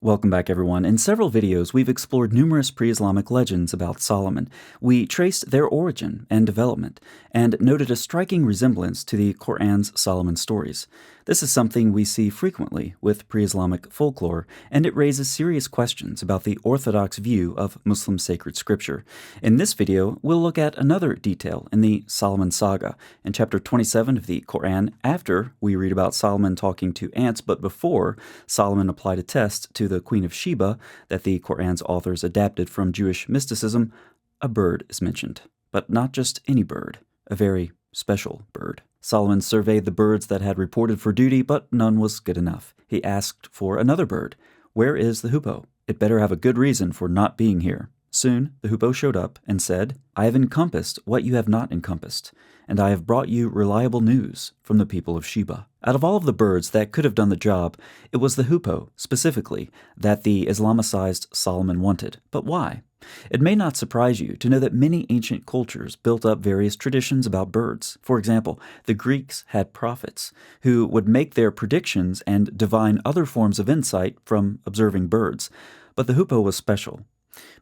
Welcome back, everyone. In several videos, we've explored numerous pre-Islamic legends about Solomon. We traced their origin and development, and noted a striking resemblance to the Quran's Solomon stories. This is something we see frequently with pre-Islamic folklore, and it raises serious questions about the orthodox view of Muslim sacred scripture. In this video, we'll look at another detail in the Solomon saga. In chapter 27 of the Quran, after we read about Solomon talking to ants, but before Solomon applied a test to the Queen of Sheba that the Quran's authors adapted from Jewish mysticism, a bird is mentioned. But not just any bird, a very special bird. Solomon surveyed the birds that had reported for duty, but none was good enough. He asked for another bird. Where is the hoopoe? It better have a good reason for not being here. Soon the hoopoe showed up and said, I have encompassed what you have not encompassed, and I have brought you reliable news from the people of Sheba. Out of all of the birds that could have done the job, it was the hoopoe, specifically, that the Islamicized Solomon wanted. But why? It may not surprise you to know that many ancient cultures built up various traditions about birds. For example, the Greeks had prophets who would make their predictions and divine other forms of insight from observing birds. But the hoopoe was special.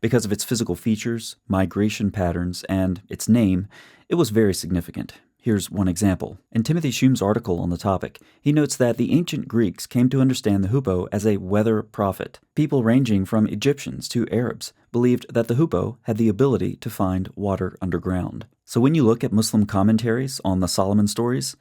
Because of its physical features, migration patterns, and its name, it was very significant. Here's one example. In Timothy Shum's article on the topic, he notes that the ancient Greeks came to understand the hoopoe as a weather prophet. People ranging from Egyptians to Arabs believed that the hoopoe had the ability to find water underground. So when you look at Muslim commentaries on the Solomon stories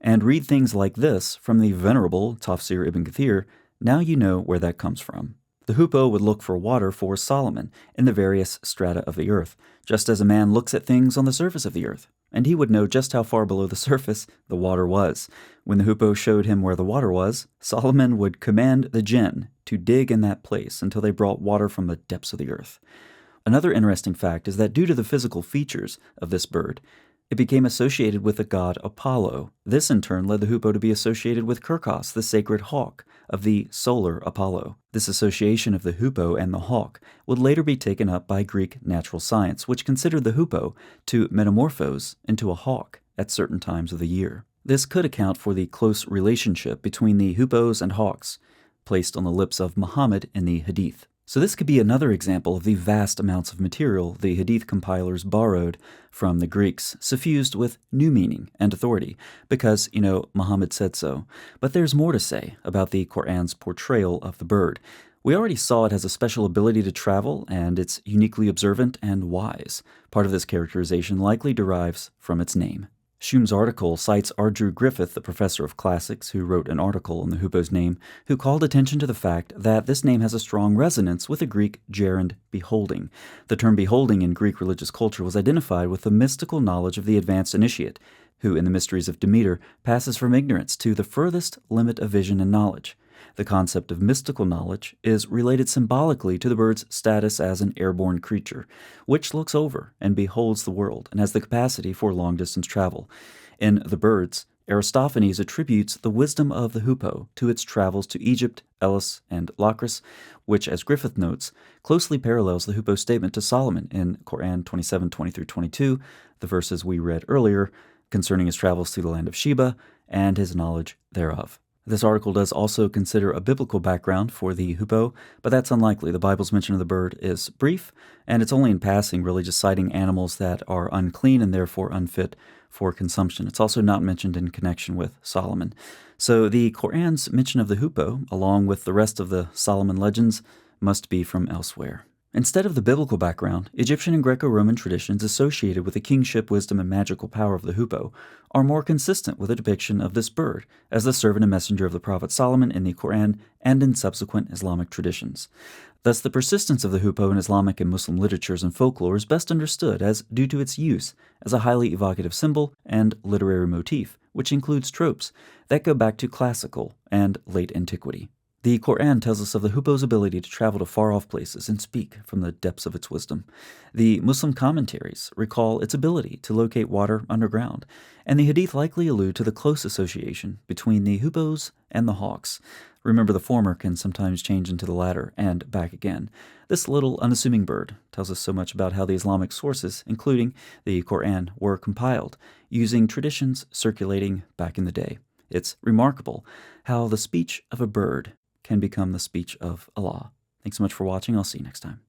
and read things like this from the venerable Tafsir ibn Kathir, now you know where that comes from. The hoopoe would look for water for Solomon in the various strata of the earth, just as a man looks at things on the surface of the earth, and he would know just how far below the surface the water was. When the hoopoe showed him where the water was, Solomon would command the jinn to dig in that place until they brought water from the depths of the earth. Another interesting fact is that due to the physical features of this bird, it became associated with the god Apollo. This in turn led the hoopoe to be associated with Kirkos, the sacred hawk of the solar Apollo. This association of the hoopoe and the hawk would later be taken up by Greek natural science, which considered the hoopoe to metamorphose into a hawk at certain times of the year. This could account for the close relationship between the hoopoes and hawks placed on the lips of Muhammad in the Hadith. So this could be another example of the vast amounts of material the Hadith compilers borrowed from the Greeks, suffused with new meaning and authority, because, Muhammad said so. But there's more to say about the Quran's portrayal of the bird. We already saw it has a special ability to travel, and it's uniquely observant and wise. Part of this characterization likely derives from its name. Shum's article cites R. Drew Griffith, the professor of classics who wrote an article on the hoopoe's name, who called attention to the fact that this name has a strong resonance with the Greek gerund beholding. The term beholding in Greek religious culture was identified with the mystical knowledge of the advanced initiate, who in the mysteries of Demeter passes from ignorance to the furthest limit of vision and knowledge. The concept of mystical knowledge is related symbolically to the bird's status as an airborne creature, which looks over and beholds the world and has the capacity for long-distance travel. In The Birds, Aristophanes attributes the wisdom of the hoopoe to its travels to Egypt, Elis, and Locris, which, as Griffith notes, closely parallels the hoopoe's statement to Solomon in Quran 27:20-22, the verses we read earlier, concerning his travels through the land of Sheba and his knowledge thereof. This article does also consider a biblical background for the hoopoe, but that's unlikely. The Bible's mention of the bird is brief, and it's only in passing, really just citing animals that are unclean and therefore unfit for consumption. It's also not mentioned in connection with Solomon. So the Quran's mention of the hoopoe, along with the rest of the Solomon legends, must be from elsewhere. Instead of the biblical background, Egyptian and Greco-Roman traditions associated with the kingship, wisdom, and magical power of the hoopoe are more consistent with a depiction of this bird as the servant and messenger of the prophet Solomon in the Quran and in subsequent Islamic traditions. Thus, the persistence of the hoopoe in Islamic and Muslim literatures and folklore is best understood as due to its use as a highly evocative symbol and literary motif, which includes tropes that go back to classical and late antiquity. The Quran tells us of the hoopoe's ability to travel to far-off places and speak from the depths of its wisdom. The Muslim commentaries recall its ability to locate water underground, and the Hadith likely allude to the close association between the hoopoes and the hawks. Remember, the former can sometimes change into the latter and back again. This little unassuming bird tells us so much about how the Islamic sources, including the Quran, were compiled, using traditions circulating back in the day. It's remarkable how the speech of a bird can become the speech of Allah. Thanks so much for watching. I'll see you next time.